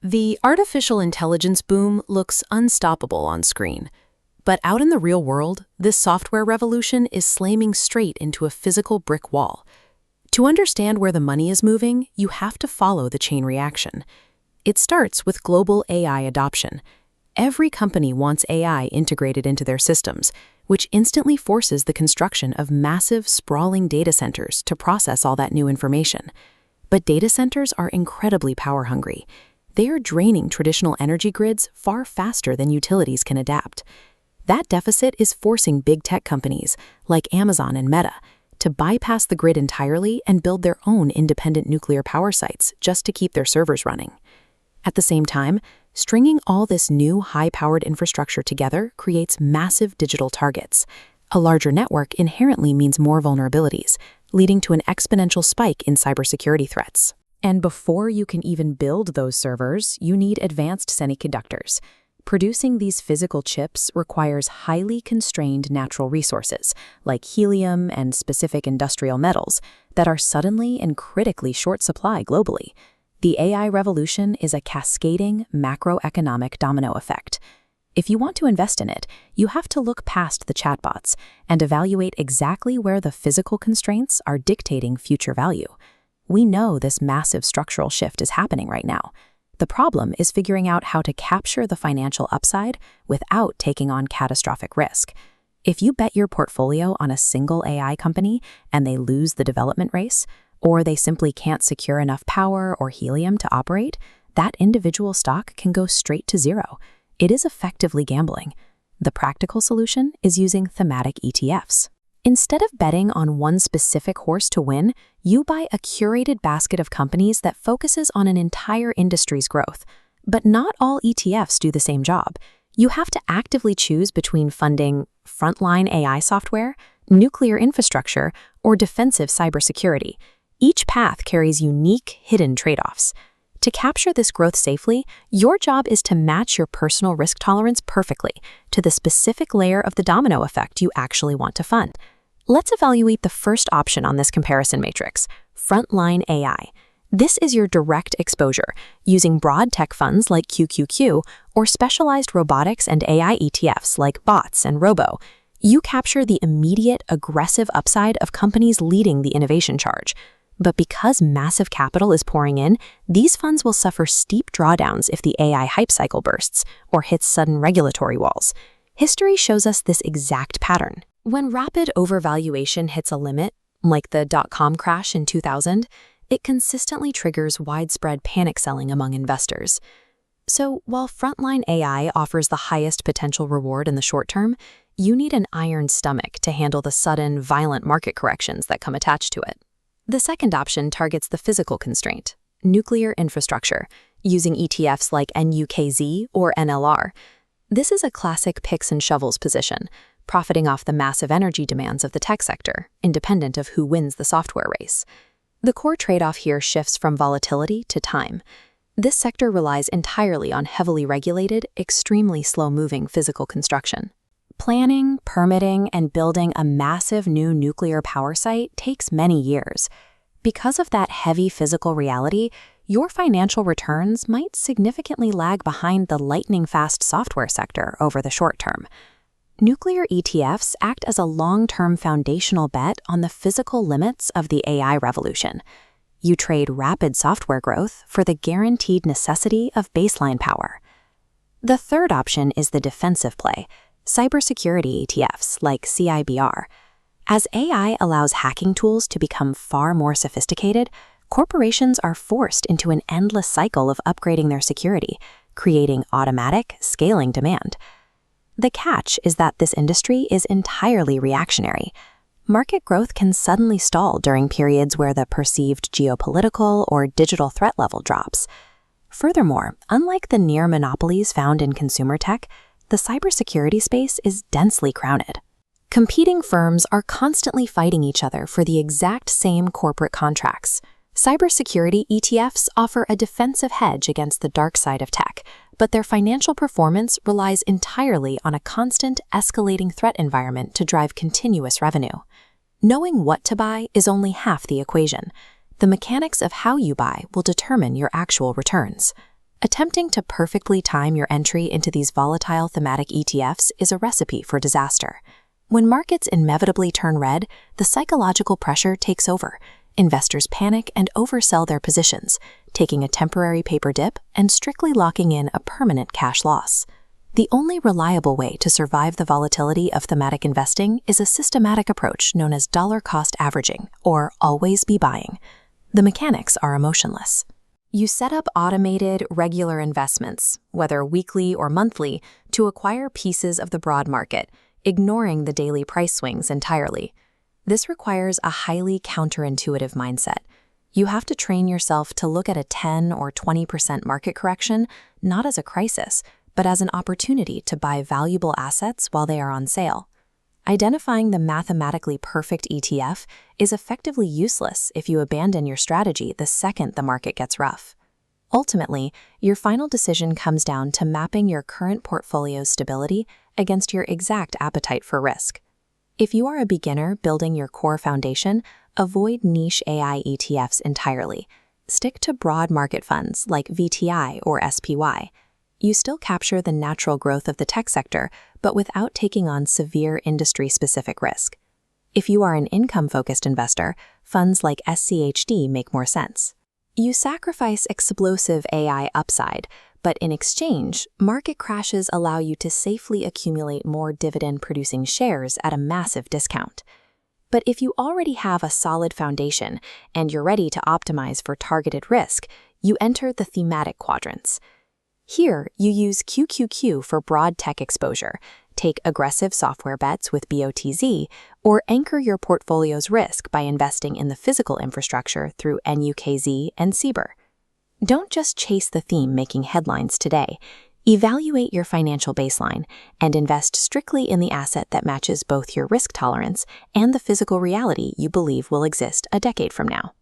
The artificial intelligence boom looks unstoppable on screen. But out in the real world, this software revolution is slamming straight into a physical brick wall. To understand where the money is moving, you have to follow the chain reaction. It starts with global AI adoption. Every company wants AI integrated into their systems, which instantly forces the construction of massive, sprawling data centers to process all that new information. But data centers are incredibly power-hungry. They are draining traditional energy grids far faster than utilities can adapt. That deficit is forcing big tech companies, like Amazon and Meta, to bypass the grid entirely and build their own independent nuclear power sites just to keep their servers running. At the same time, stringing all this new high-powered infrastructure together creates massive digital targets. A larger network inherently means more vulnerabilities, leading to an exponential spike in cybersecurity threats. And before you can even build those servers, you need advanced semiconductors. Producing these physical chips requires highly constrained natural resources, like helium and specific industrial metals, that are suddenly and critically short supply globally. The AI revolution is a cascading macroeconomic domino effect. If you want to invest in it, you have to look past the chatbots and evaluate exactly where the physical constraints are dictating future value. We know this massive structural shift is happening right now. The problem is figuring out how to capture the financial upside without taking on catastrophic risk. If you bet your portfolio on a single AI company and they lose the development race, or they simply can't secure enough power or helium to operate, that individual stock can go straight to zero. It is effectively gambling. The practical solution is using thematic ETFs. Instead of betting on one specific horse to win, you buy a curated basket of companies that focuses on an entire industry's growth. But not all ETFs do the same job. You have to actively choose between funding frontline AI software, nuclear infrastructure, or defensive cybersecurity. Each path carries unique, hidden trade-offs. To capture this growth safely, your job is to match your personal risk tolerance perfectly to the specific layer of the domino effect you actually want to fund. Let's evaluate the first option on this comparison matrix, frontline AI. This is your direct exposure, using broad tech funds like QQQ or specialized robotics and AI ETFs like BOTS and Robo. You capture the immediate, aggressive upside of companies leading the innovation charge. But because massive capital is pouring in, these funds will suffer steep drawdowns if the AI hype cycle bursts or hits sudden regulatory walls. History shows us this exact pattern. When rapid overvaluation hits a limit, like the dot-com crash in 2000, it consistently triggers widespread panic selling among investors. So while frontline AI offers the highest potential reward in the short term, you need an iron stomach to handle the sudden, violent market corrections that come attached to it. The second option targets the physical constraint, nuclear infrastructure, using ETFs like NUKZ or NLR. This is a classic picks and shovels position, profiting off the massive energy demands of the tech sector, independent of who wins the software race. The core trade-off here shifts from volatility to time. This sector relies entirely on heavily regulated, extremely slow-moving physical construction. Planning, permitting, and building a massive new nuclear power site takes many years. Because of that heavy physical reality, your financial returns might significantly lag behind the lightning-fast software sector over the short term. Nuclear ETFs act as a long-term foundational bet on the physical limits of the AI revolution. You trade rapid software growth for the guaranteed necessity of baseline power. The third option is the defensive play, cybersecurity ETFs like CIBR. As AI allows hacking tools to become far more sophisticated, corporations are forced into an endless cycle of upgrading their security, creating automatic, scaling demand. The catch is that this industry is entirely reactionary. Market growth can suddenly stall during periods where the perceived geopolitical or digital threat level drops. Furthermore, unlike the near monopolies found in consumer tech, the cybersecurity space is densely crowded. Competing firms are constantly fighting each other for the exact same corporate contracts. Cybersecurity ETFs offer a defensive hedge against the dark side of tech, but their financial performance relies entirely on a constant, escalating threat environment to drive continuous revenue. Knowing what to buy is only half the equation. The mechanics of how you buy will determine your actual returns. Attempting to perfectly time your entry into these volatile thematic ETFs is a recipe for disaster. When markets inevitably turn red, the psychological pressure takes over. Investors panic and oversell their positions, taking a temporary paper dip and strictly locking in a permanent cash loss. The only reliable way to survive the volatility of thematic investing is a systematic approach known as dollar-cost averaging, or always be buying. The mechanics are emotionless. You set up automated, regular investments, whether weekly or monthly, to acquire pieces of the broad market, ignoring the daily price swings entirely. This requires a highly counterintuitive mindset. You have to train yourself to look at a 10 or 20% market correction not as a crisis, but as an opportunity to buy valuable assets while they are on sale. Identifying the mathematically perfect ETF is effectively useless if you abandon your strategy the second the market gets rough. Ultimately, your final decision comes down to mapping your current portfolio's stability against your exact appetite for risk. If you are a beginner building your core foundation, avoid niche AI ETFs entirely. Stick to broad market funds like VTI or SPY. You still capture the natural growth of the tech sector, but without taking on severe industry-specific risk. If you are an income-focused investor, funds like SCHD make more sense. You sacrifice explosive AI upside, but in exchange, market crashes allow you to safely accumulate more dividend-producing shares at a massive discount. But if you already have a solid foundation and you're ready to optimize for targeted risk, you enter the thematic quadrants. Here, you use QQQ for broad tech exposure, take aggressive software bets with BOTZ, or anchor your portfolio's risk by investing in the physical infrastructure through NUKZ and CBER. Don't just chase the theme making headlines today. Evaluate your financial baseline and invest strictly in the asset that matches both your risk tolerance and the physical reality you believe will exist a decade from now.